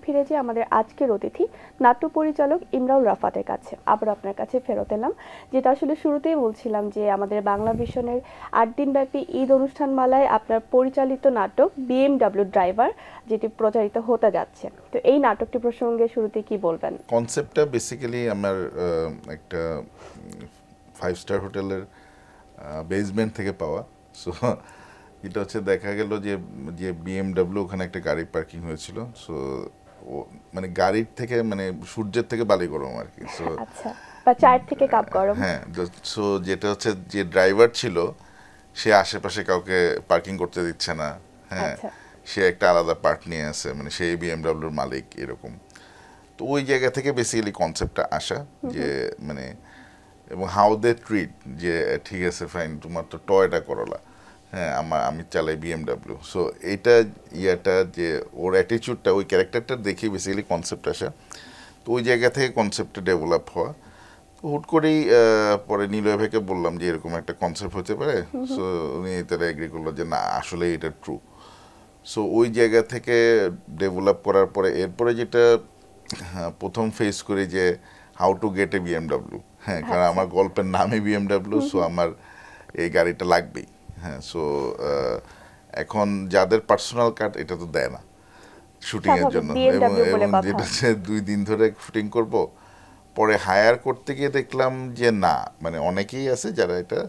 ফিরে যাই আমাদের আজকের অতিথি নাট্য পরিচালক ইমরাউল রাফাতের কাছে। আবার আপনার কাছে ফেরত এলাম, যেটা আসলে শুরুতেই বলছিলাম যে আমাদের বাংলা ভিশনের 8 দিনব্যাপী ঈদ অনুষ্ঠান মালায় আপনার পরিচালিত নাটক বিএমডব্লিউ ড্রাইভার যেটি প্রচারিত হতে যাচ্ছে। তো এই নাটকটি প্রসঙ্গে শুরুতে কি বলবেন? কনসেপ্টটা বেসিক্যালি আমার একটা 5 স্টার হোটেলের বেসমেন্ট থেকে পাওয়া। সো এটা হচ্ছে দেখা গেল যে যে বিএমডব্লিউ ওখানে একটা গাড়ি পার্কিং হয়েছিল। সো মানে গাড়ির থেকে মানে সূর্যের থেকে বালি গরম আর কি। সো আচ্ছা, বা চার থেকে কাপ গরম। হ্যাঁ, সো যেটা হচ্ছে যে ড্রাইভার ছিল সে আশেপাশে কাউকে পার্কিং করতে দিচ্ছে না। হ্যাঁ, সে একটা আলাদা পার্ট নিয়ে আছে, মানে সেই বিএমডব্লিউর মালিক এরকম। তো ওই জায়গা থেকে বেসিক্যালি কনসেপ্টটা আসা যে মানে এবং হাউ দে ট্রিট যে ঠিক আছে ফাইন তোমার তো টয়টা করলা, হ্যাঁ আমি চালাই বিএমডব্লিউ। সো এইটা ইয়াটা যে ওর অ্যাটিচিউডটা ওই ক্যারেক্টারটা দেখে বেসিক্যালি কনসেপ্ট আসা। তো ওই জায়গা থেকে কনসেপ্টটা ডেভেলপ হওয়া। তো হুট করেই পরে নীলয় ভাইকে বললাম যে এরকম একটা কনসেপ্ট হতে পারে। সো উনি তারা এগ্রি করলো যে না আসলে এটা ট্রু। সো ওই জায়গা থেকে ডেভেলপ করার পরে এরপরে যেটা প্রথম ফেস করি যে how to get A BMW. হ্যাঁ, কারণ আমার গল্পের নামই বিএমডব্লিউ, সো আমার এই গাড়িটা লাগবেই। হ্যাঁ, সো এখন যাদের পার্সোনাল কার এটা তো দেয় না শুটিং এর জন্য, এবং যেটা হচ্ছে 2 দিন ধরে শুটিং করব, পরে হায়ার করতে গিয়ে দেখলাম যে না মানে অনেকেই আছে যারা এটা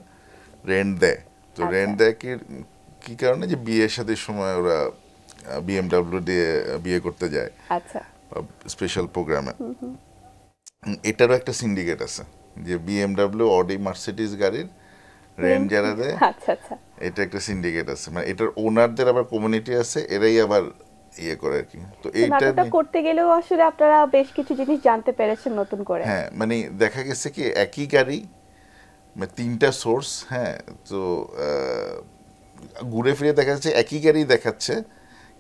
রেন্ট দেয়। তো রেন্ট দেয় কি কারণে, যে বিয়ের সাথে সময় ওরা বিএমডব্লিউ দিয়ে বিয়ে করতে যায়, আচ্ছা, স্পেশাল প্রোগ্রামে। এটারও একটা সিন্ডিকেট আছে যে বিএমডব্লিউ অডি মার্সিডিজ গাড়ির রেন্ট যারা দেয়, এটা একটা সিন্ডিকেট আছে। মানে এটার ওনারদের আবার কমিউনিটি আছে, এরাই আবার ইয়ে করে আর কি। তো এইটা করতে গেলেও আসলে আপনারা বেশ কিছু জিনিস জানতে পেরেছেন নতুন করে। হ্যাঁ, মানে দেখা গেছে কি একই গাড়ি মানে 3টা সোর্স, হ্যাঁ, তো ঘুরে ফিরে দেখা যাচ্ছে একই গাড়ি দেখাচ্ছে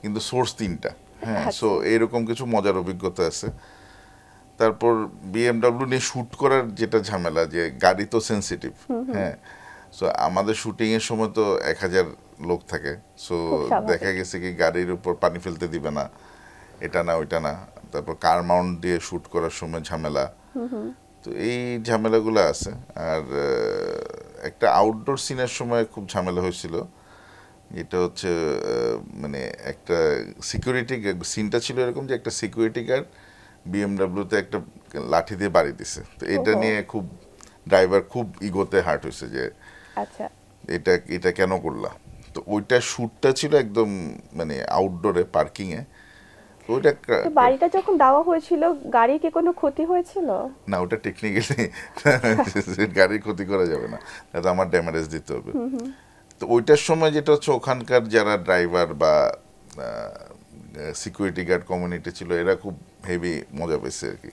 কিন্তু সোর্স 3টা। হ্যাঁ, সো এরকম কিছু মজার অভিজ্ঞতা আছে। তারপর বিএমডব্লিউ নিয়ে শ্যুট করার যেটা ঝামেলা, যে গাড়ি তো সেন্সিটিভ। হ্যাঁ, সো আমাদের শুটিংয়ের সময় তো 1000 লোক থাকে। সো দেখা গেছে কি গাড়ির উপর পানি ফেলতে দিবে না, এটা না ওইটা না। তারপর কার মাউন্ট দিয়ে শ্যুট করার সময় ঝামেলা। তো এই ঝামেলাগুলো আছে। আর একটা আউটডোর সিনের সময় খুব ঝামেলা হয়েছিল, এটা হচ্ছে মানে একটা সিকিউরিটি সিনটা ছিল এরকম যে একটা সিকিউরিটি গার্ড বিএমডব্লিউতে একটা লাঠি দিয়ে বাড়ি দিছে। তো এটা নিয়ে খুব ড্রাইভার খুব ইগোতে হার্ট হয়েছে যে আচ্ছা এটা কেন করলা। তো ওইটা শ্যুটটা ছিল একদম মানে আউটডোরে পার্কিংয়ে। ওইটা বাড়িটা যখন দেওয়া হয়েছিল গাড়ির কি কোনো ক্ষতি হয়েছিল? না, ওটা টেকনিক্যালি গাড়ির ক্ষতি করা যাবে না, তাতে আমার ড্যামেজ দিতে হবে। তো ওইটার সময় যেটা হচ্ছে ওখানকার যারা ড্রাইভার বা সিকিউরিটি গার্ড কমিউনিটি ছিল এরা খুব হেভি মজা পেয়েছে আর কি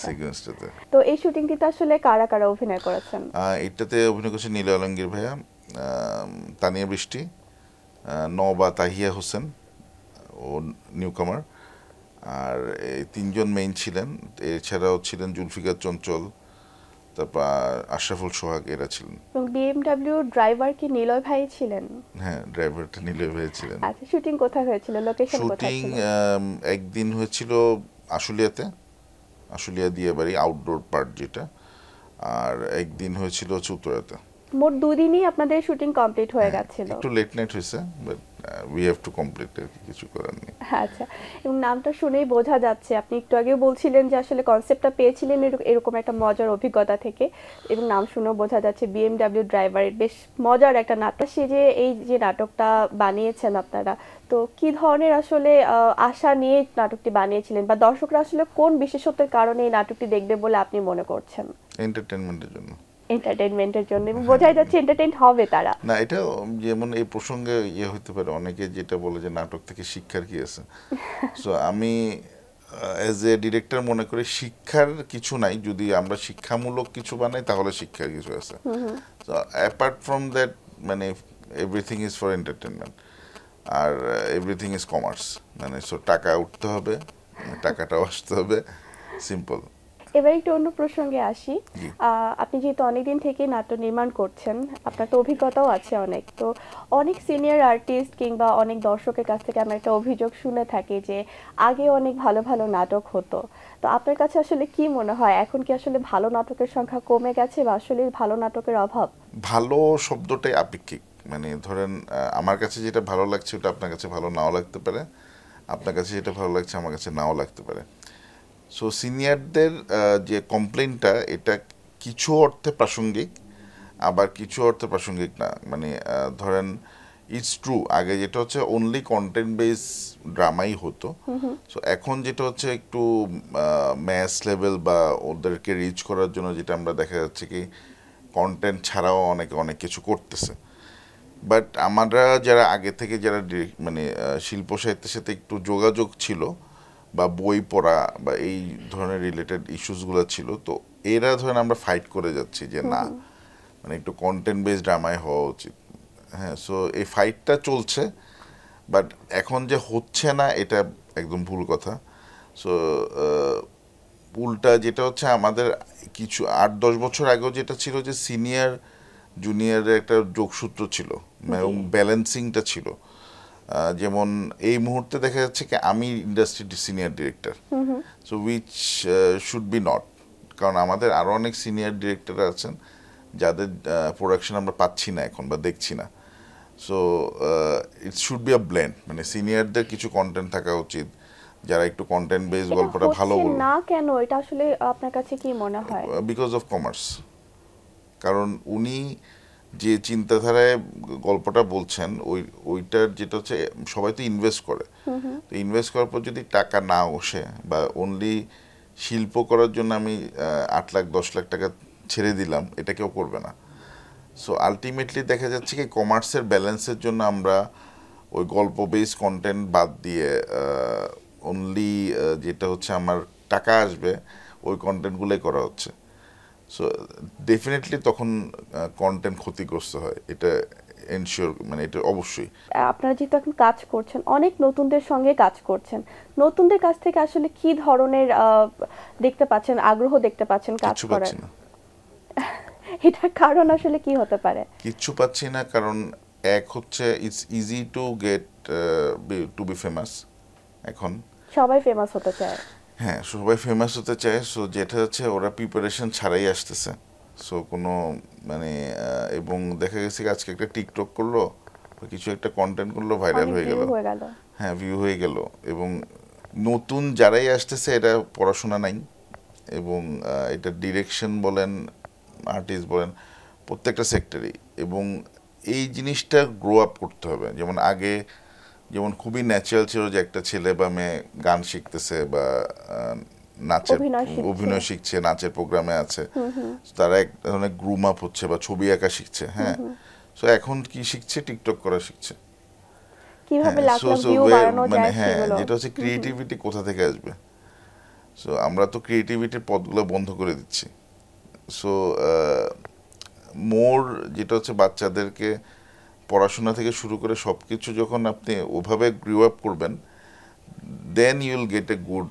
সিকোয়েন্সটাতে। তো এই শুটিংটিতে আসলে কারা কারা অভিনয় করেছেন? এটাতে অভিনয় করেছে নীল আলমগীর ভাইয়া, তানিয়া বৃষ্টি, নবা তাহিয়া হোসেন ও নিউকামার, আর এই 3জন মেইন ছিলেন। এছাড়াও ছিলেন জুলফিকার চঞ্চল, তারপর আশরাফুল সোহাগ, এরা ছিলেন। এবং বিএমডব্লিউ ড্রাইভার কি নিলয় ভাই ছিলেন? হ্যাঁ, ড্রাইভারটা নিলয় ভাই ছিলেন। আচ্ছা, শুটিং কোথায় হয়েছিল, লোকেশন কোথায় ছিল? শুটিং একদিন হয়েছিল আশুলিয়াতে, আশুলিয়া দিয়ে বাড়ি আউটডোর পার্ট যেটা, আর একদিন হয়েছিল উত্তরাতে। মোট 2 দিনই আপনাদের শুটিং কমপ্লিট হয়ে গেছিল। একটু লেট নাইট হয়েছে, but we have to complete, কিছু করার নেই। আচ্ছা, এবং নামটা শুনেই বোঝা যাচ্ছে আপনি একটু আগেও বলছিলেন যে আসলে কনসেপ্টটা পেয়েছিলেন এরকম একটা মজার অভিজ্ঞতা থেকে, এবং নাম শুনেও বোঝা যাচ্ছে বিএমডব্লিউ ড্রাইভার বেশ মজার একটা নাটক। সে যে এই যে নাটকটা বানিয়েছেন আপনারা, তো কি ধরনের আসলে আশা নিয়ে নাটকটি বানিয়েছিলেন, বা দর্শকরা আসলে কোন বিশেষত্বের কারণে এই নাটকটি দেখবে বলে আপনি মনে করছেন? এন্টারটেইনমেন্টের জন্য। এন্টারটেইনমেন্টের জন্য, এবং বোঝাই যাচ্ছে এন্টারটেইন হবে তারা। না, এটা যেমন এই প্রসঙ্গে হতে পারে অনেকে যেটা বলে যে নাটক থেকে শিক্ষার কি আছে। সো আমি অ্যাজ এ ডিরেক্টর মনে করি শিক্ষার কিছু নাই, যদি আমরা শিক্ষামূলক কিছু বানাই তাহলে শিক্ষার কিছু আছে। সো অ্যাপার্ট ফ্রম দ্যাট মানে এভরিথিং ইজ ফর এন্টারটেনমেন্ট, আর এভরিথিং ইজ কমার্স। মানে সো টাকা উঠতে হবে, টাকাটাও আসতে হবে, সিম্পল। এবার একটু অন্য প্রসঙ্গে আসি। জি। আপনি যেহেতু অনেকদিন থেকে নাট্য নির্মাণ করছেন, আপনার তো অভিজ্ঞতাও আছে অনেক, তো অনেক সিনিয়র আর্টিস্ট কিংবা অনেক দর্শকের কাছ থেকে আমরা একটা অভিযোগ শুনে থাকি যে আগে অনেক ভালো ভালো নাটক হতো। তো আপনার কাছে আসলে কি মনে হয়, এখন কি আসলে ভালো নাটকের সংখ্যা কমে গেছে বা আসলে ভালো নাটকের অভাব? ভালো শব্দটাই আপেক্ষিক, মানে ধরেন আমার কাছে যেটা ভালো লাগছে ওটা আপনার কাছে ভালো নাও লাগতে পারে, আপনার কাছে যেটা ভালো লাগছে আমার কাছে নাও লাগতে পারে। সো সিনিয়রদের যে কমপ্লেনটা, এটা কিছু অর্থে প্রাসঙ্গিক, আবার কিছু অর্থে প্রাসঙ্গিক না। মানে ধরেন ইটস ট্রু, আগে যেটা হচ্ছে অনলি কন্টেন্ট বেস ড্রামাই হতো। সো এখন যেটা হচ্ছে একটু ম্যাস লেভেল বা ওদেরকে রিচ করার জন্য যেটা আমরা দেখা যাচ্ছে কি কন্টেন্ট ছাড়াও অনেকে অনেক কিছু করতেছে। বাট আমরা যারা আগে থেকে যারা মানে শিল্প সাহিত্যের সাথে একটু যোগাযোগ ছিল বা বই পড়া বা এই ধরনের রিলেটেড ইস্যুসগুলো ছিল, তো এরা ধরেন আমরা ফাইট করে যাচ্ছি যে না, মানে একটু কন্টেন্ট বেসড ড্রামায় হওয়া উচিত। হ্যাঁ, সো এই ফাইটটা চলছে, বাট এখন যে হচ্ছে না এটা একদম ভুল কথা। সো উল্টা যেটা হচ্ছে আমাদের কিছু 8-10 বছর আগেও যেটা ছিল যে সিনিয়র জুনিয়রের একটা যোগসূত্র ছিল এবং ব্যালেন্সিংটা ছিল। যেমন এই মুহূর্তে দেখা যাচ্ছে কি আমি ইন্ডাস্ট্রির senior director, so which should be not, কারণ আমাদের আরও অনেক সিনিয়র ডিরেক্টর আছেন যাদের প্রোডাকশন আমরা পাচ্ছি না এখন বা দেখছি না। So it should be a blend, মানে সিনিয়রদের কিছু কন্টেন্ট থাকা উচিত যারা একটু কন্টেন্ট বেস গল্পটা ভালো বলবে। না কেন এটা আসলে আপনার কাছে কি মনে হয়? Because of commerce. কারণ উনি যে চিন্তাধারায় গল্পটা বলছেন ওইটার যেটা হচ্ছে সবাই তো ইনভেস্ট করে, তো ইনভেস্ট করার পর যদি টাকা না আসে বা অনলি শিল্প করার জন্য আমি 8 লাখ 10 লাখ টাকা ছেড়ে দিলাম, এটা কেউ করবে না। সো আলটিমেটলি দেখা যাচ্ছে কি কমার্সের ব্যালেন্সের জন্য আমরা ওই গল্প বেস কন্টেন্ট বাদ দিয়ে অনলি যেটা হচ্ছে আমার টাকা আসবে ওই কন্টেন্টগুলোই করা হচ্ছে। সো ডেফিনেটলি তখন কন্টেন্ট ক্ষতিগ্রস্ত হয়, এটা এনশিওর, মানে এটা অবশ্যই। আপনারা যেহেতু এখন কাজ করছেন, অনেক নতুনদের সঙ্গে কাজ করছেন, নতুনদের কাছ থেকে আসলে কি ধরনের দেখতে পাচ্ছেন, আগ্রহ দেখতে পাচ্ছেন কাজ কিচ্ছু করার? পাচ্ছি না। এটার কারণ আসলে কি হতে পারে? কিচ্ছু পাচ্ছি না, কারণ এক হচ্ছে it's easy to get to be famous এখন। সবাই ফেমাস হতে চায়। হ্যাঁ, সবাই ফেমাস হতে চায়, সো যেটা হচ্ছে ওরা প্রিপারেশন ছাড়াই আসতেছে। সো কোনো মানে এবং দেখা গেছে আজকে একটা টিকটক করলো বা কিছু একটা কন্টেন্ট করলো, ভাইরাল অনেক হয়ে ভিউ গেল। হয়ে গেল। হ্যাঁ, ভিউ হয়ে গেল। এবং নতুন যারাই আসতেছে এটা পড়াশোনা নাই, এবং এটা ডিরেকশন বলেন, আর্টিস্ট বলেন, প্রত্যেকটা সেক্টরেই। এবং এই জিনিসটা গ্রো আপ করতে হবে। যেমন আগে যেমন খুবই ন্যাচারাল ছিল যে একটা ছেলে বা মেয়ে গান শিখতেছে বা নাচের অভিনয় শিখছে, নাচের প্রোগ্রামে আছে, তারা এক ধরনের গ্রুম আপ হচ্ছে বা ছবি আঁকা শিখছে। হ্যাঁ, সো এখন কি শিখছে, টিকটক করা শিখছে। কিভাবে লাখ লাখ ভিউ বাড়ানো যায় সেগুলো। যেটা হচ্ছে ক্রিয়েটিভিটি কোথা থেকে আসবে। সো আমরা তো ক্রিয়েটিভিটির পথগুলো বন্ধ করে দিচ্ছি। সো মোর যেটা হচ্ছে বাচ্চাদেরকে পড়াশোনা থেকে শুরু করে সব কিছু যখন আপনি ওভাবে গ্রো আপ করবেন, then you will get a good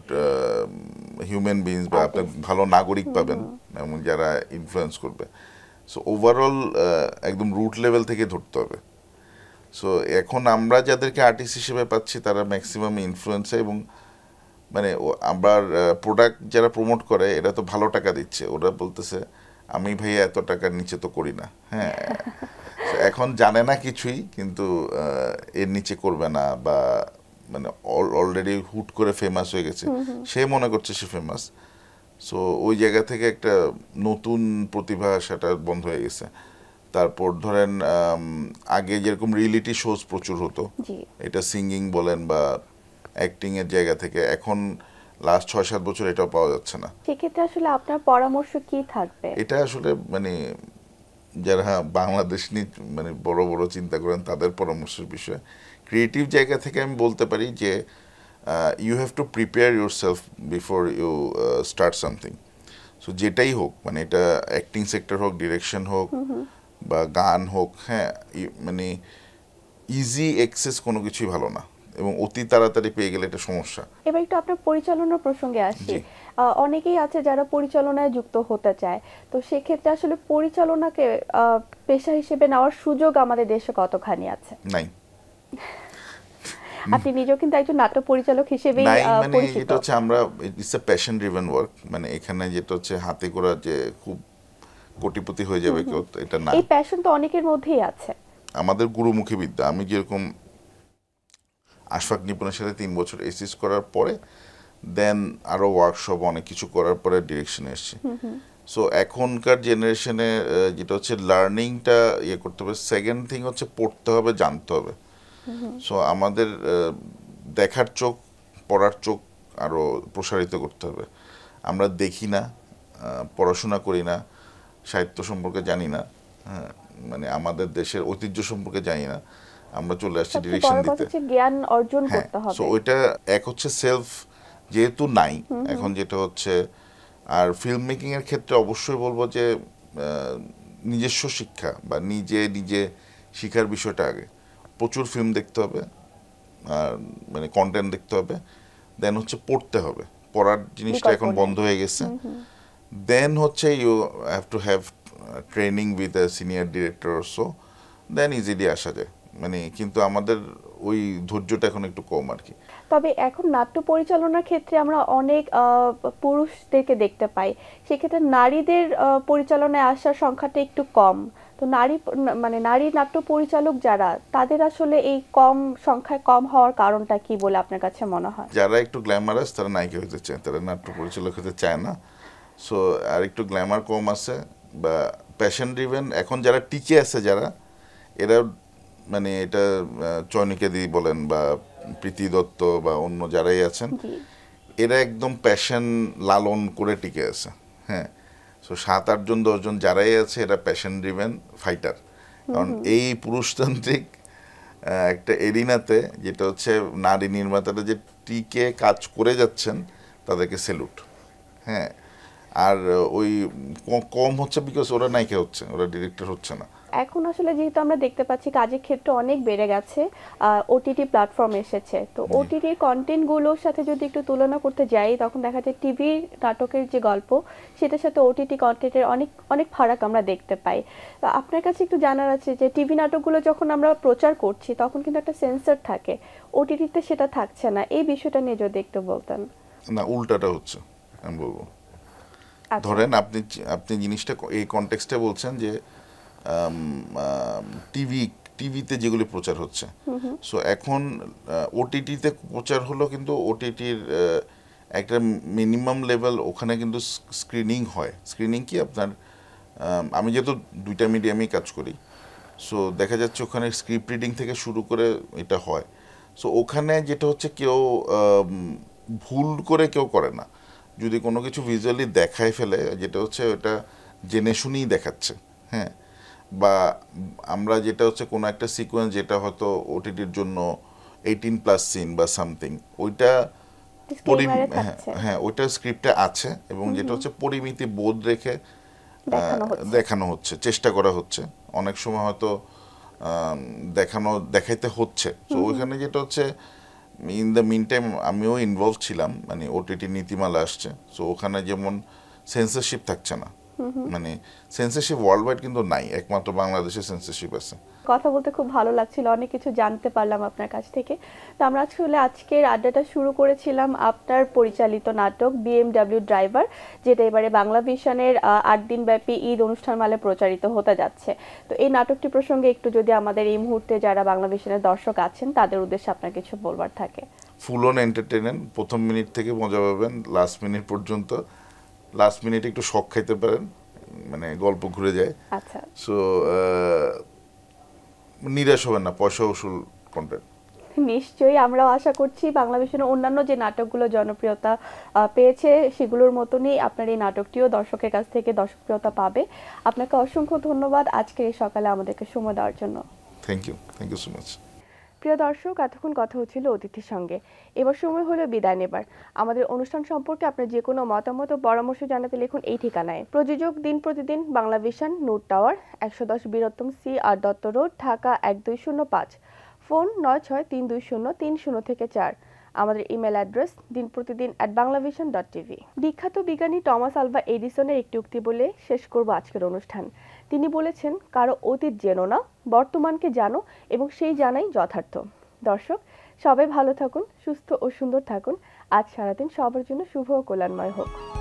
human beings, বা আপনি ভালো নাগরিক পাবেন এবং যারা ইনফ্লুয়েন্স করবে। সো ওভারঅল একদম রুট লেভেল থেকে ধরতে হবে। সো এখন আমরা যাদেরকে আর্টিস্ট হিসেবে পাচ্ছি তারা ম্যাক্সিমাম ইনফ্লুয়েন্সার, এবং মানে আবার প্রোডাক্ট যারা প্রমোট করে এরা তো ভালো টাকা দিচ্ছে, ওরা বলতেছে আমি ভাইয়া এত টাকার নিচে তো করি না। হ্যাঁ, এখন জানে না কিছুই, কিন্তু এর নিচে করবে না, বা মানে অলরেডি হুট করে ফেমাস হয়ে গেছে, সে মনে করছে সে ফেমাস। সো ওই জায়গা থেকে একটা নতুন প্রতিভা সেটা বন্ধ হয়ে গেছে। তারপর ধরেন আগে যেরকম রিয়েলিটি শোজ প্রচুর হতো, এটা সিঙ্গিং বলেন বা অ্যাক্টিং এর জায়গা থেকে, এখন লাস্ট 6-7 বছর এটাও পাওয়া যাচ্ছে না। সেক্ষেত্রে আসলে আপনার পরামর্শ কি থাকবে? এটা আসলে মানে যারা বাংলাদেশ নিয়ে মানে বড় বড় চিন্তা করেন তাদের পরামর্শের বিষয়। ক্রিয়েটিভ জায়গা থেকে আমি বলতে পারি যে you have to prepare yourself before you start something. So যেটাই হোক, মানে এটা অ্যাক্টিং সেক্টর হোক, ডিরেকশন হোক বা গান হোক, হ্যাঁ, মানে ইজি অ্যাক্সেস কোনো কিছুই ভালো না। এবং অতি তাড়াতাড়ি পেয়ে গেলে এটা সমস্যা। এবার একটু আপনার পরিচালনার প্রসঙ্গে আসি। অনেকেই আছে যারা পরিচালনায় যুক্ত হতে চায়, তো সেক্ষেত্রে আসলে পরিচালনাকে পেশা হিসেবে নেওয়ার সুযোগ আমাদের দেশে কতখানি আছে? নাই। আপনি নিজেও কিন্তু একজন নাটক পরিচালক হিসেবেই পরিচিত। এটা হচ্ছে আমরা it's a passion driven work, মানে এখানে যেটা হচ্ছে হাতে করা যে খুব কোটিপতি হয়ে যাবে কেউ, এটা না। এই প্যাশন তো অনেকের মধ্যেই আছে। আমাদের গুরুমুখী বিদ্যা। আমি যেরকম আশফাক নিপুণের সাথে 3 বছর এসিস করার পরে দেন আরো ওয়ার্কশপ অনেক কিছু করার পরে ডিরেকশনে এসেছি। সো এখনকার জেনারেশনে যেটা হচ্ছে লার্নিংটা ইয়ে করতে হবে। সেকেন্ড থিং হচ্ছে পড়তে হবে, জানতে হবে। সো আমাদের দেখার চোখ, পড়ার চোখ আরো প্রসারিত করতে হবে। আমরা দেখি না, পড়াশোনা করি না, সাহিত্য সম্পর্কে জানি না, হ্যাঁ, মানে আমাদের দেশের ঐতিহ্য সম্পর্কে জানি না, আমরা চলে আসছি ডিরেকশন দিতে। জ্ঞান অর্জন করতে হবে। সো ওইটা এক হচ্ছে সেলফ যেহেতু নাই এখন, যেটা হচ্ছে আর ফিল্ম মেকিং এর ক্ষেত্রে অবশ্যই বলবো যে নিজস্ব শিক্ষা বা নিজে নিজে শিখার বিষয়টা আগে। প্রচুর ফিল্ম দেখতে হবে, আর মানে কন্টেন্ট দেখতে হবে, দেন হচ্ছে পড়তে হবে। পড়ার জিনিসটা এখন বন্ধ হয়ে গেছে। দেন হচ্ছে you have to have training with a senior director so then easily আসা যায়, মানে কিন্তু আমাদের ওই ধৈর্যটা এখন একটু কম আর কি। তবে এখন নাট্য পরিচালনার ক্ষেত্রে আমরা অনেক পুরুষদেরকে দেখতে পাই, সেক্ষেত্রে নারীদের পরিচালনায় আসার সংখ্যাটা একটু কম। তো নারী নাট্য পরিচালক যারা, তাদের আসলে এই কম সংখ্যায় কম হওয়ার কারণটা কি বলে আপনার কাছে মনে হয়? যারা একটু গ্ল্যামারাস তারা নায়িকা হতে চায়, তারা নাট্য পরিচালক হতে চায় না। সো আর একটু গ্ল্যামার কম আছে বা প্যাশন ড্রিভেন। এখন যারা টিকে আছে যারা, এরা মানে এটা চয়নিকা দি বলেন বা প্রীতি দত্ত বা অন্য যারাই আছেন, এরা একদম প্যাশন লালন করে টিকে আছে। হ্যাঁ, সো 7-8 জন 10 জন যারাই আছে এরা প্যাশন ড্রিভেন ফাইটার। কারণ এই পুরুষতান্ত্রিক একটা এরিনাতে যেটা হচ্ছে নারী নির্মাতারা যে টিকে কাজ করে যাচ্ছেন, তাদেরকে স্যালুট। হ্যাঁ, আর ওই কম হচ্ছে বিকজ ওরা নায়িকা হচ্ছে, ওরা ডিরেক্টর হচ্ছে না। এখন আসলে যেহেতু আমরা দেখতে পাচ্ছি কাজের ক্ষেত্র অনেক বেড়ে গেছে, ওটিটি প্ল্যাটফর্ম এসেছে, তো ওটিটির কন্টেন্টগুলোর সাথে যদি একটু তুলনা করতে যাই, তখন দেখা যায় টিভি নাটকের যে গল্প, সেটার সাথে ওটিটি কন্টেন্টের অনেক অনেক ফারাক আমরা দেখতে পাই। তো আপনার কাছে একটু জানার আছে যে টিভি নাটকগুলো যখন আমরা প্রচার করছি তখন কিন্তু একটা সেন্সর থাকে, ওটিটিতে সেটা থাকছে না। এই বিষয়টা নিয়ে যদি একটু বলতেন। না, উল্টাটা হচ্ছে আমি বলবো। ধরেন আপনি জিনিসটা এই কনটেক্সটে বলছেন যে টিভিতে যেগুলি প্রচার হচ্ছে, সো এখন ওটিটিতে প্রচার হলো, কিন্তু ওটিটির একটা মিনিমাম লেভেল ওখানে কিন্তু স্ক্রিনিং হয়। স্ক্রিনিং কি আপনার, আমি যেহেতু 2টা মিডিয়ামেই কাজ করি, সো দেখা যাচ্ছে ওখানে স্ক্রিপ্ট রিডিং থেকে শুরু করে এটা হয়। সো ওখানে যেটা হচ্ছে কেউ ভুল করে কেউ করে না। যদি কোনো কিছু ভিজুয়ালি দেখায় ফেলে, যেটা হচ্ছে ওটা জেনে শুনেই দেখাচ্ছে। হ্যাঁ, বা আমরা যেটা হচ্ছে কোনো একটা সিকোয়েন্স যেটা হয়তো ওটিটির জন্য 18+ সিন বা সামথিং, ওইটা হ্যাঁ ওইটা স্ক্রিপ্টে আছে, এবং যেটা হচ্ছে পরিমিতি বোধ রেখে দেখানো হচ্ছে, চেষ্টা করা হচ্ছে। অনেক সময় হয়তো দেখাইতে হচ্ছে। তো ওইখানে যেটা হচ্ছে ইন দ্য মিন টাইম আমিও ইনভলভ ছিলাম, মানে ওটিটি নীতিমালা আসছে, সো ওখানে যেমন সেন্সরশিপ থাকছে না, মানে সেন্সরশিপ ওয়ার্ল্ড ওয়াইড কিন্তু নাই, একমাত্র বাংলাদেশে সেন্সরশিপ আছে। কথা বলতে খুব ভালো লাগছিল, অনেক কিছু জানতে পারলাম আপনার কাছ থেকে। তো আমরা আজকের আড্ডাটা শুরু করেছিলাম আপনার পরিচালিত নাটক বিএমডব্লিউ ড্রাইভার, যেটা এবারে বাংলা ভিশনের 8 দিন ব্যাপী ঈদ অনুষ্ঠানমালে প্রচারিত হতে যাচ্ছে। তো এই নাটকটি প্রসঙ্গে একটু যদি আমাদের এই মুহূর্তে যারা বাংলা ভিশনের দর্শক আছেন তাদের উদ্দেশ্যে আপনার কিছু বলবার থাকে। ফুল অন এন্টারটেইনমেন্ট, প্রথম মিনিট থেকে মজা পাবেন লাস্ট মিনিট পর্যন্ত। লাস্ট মিনিটে একটু শক খাইতে পারেন, মানে গল্প ঘুরে যায়। আচ্ছা, সো নিরাশ হবেন না, পয়সা উসুল কন্টেন্ট। নিশ্চয়ই আমরাও আশা করছি বাংলা ভিশনের অন্যান্য যে নাটকগুলো জনপ্রিয়তা পেয়েছে সেগুলোর মতনই আপনার এই নাটকটিও দর্শকের কাছ থেকে দর্শকপ্রিয়তা পাবে। আপনাকে অসংখ্য ধন্যবাদ আজকে এই সকালে আমাদেরকে সময় দেওয়ার জন্য। Thank you so much. প্রিয় দর্শক, এতক্ষণ কথা হচ্ছিল অতিথির সঙ্গে। এবার সময় হলো বিদায় নেবার। আমাদের অনুষ্ঠান সম্পর্কে আপনার যে কোনো মতামত ও পরামর্শ জানাতে লিখুন এই ঠিকানায়। প্রযোজক দিন প্রতিদিন, বাংলা ভিশন, নূর টাওয়ার, 110 বীরত্তম সি আর দত্ত রোড, ঢাকা 1205। ফোন 96320303 আমাদের ইমেল অ্যাড্রেস dinprotidin@banglavision.tv। বিখ্যাত বিজ্ঞানী টমাস আলভা এডিসনের একটি উক্তি বলে শেষ করব আজকের অনুষ্ঠান। তিনি বলেছেন, কারো অতীত জেনো না, বর্তমানকে জানো এবং সেই জানাই যথার্থ। দর্শক, সবাই ভালো থাকুন, সুস্থ ও সুন্দর থাকুন। আজ সারাদিন সবার জন্য শুভ ও কল্যাণময় হোক।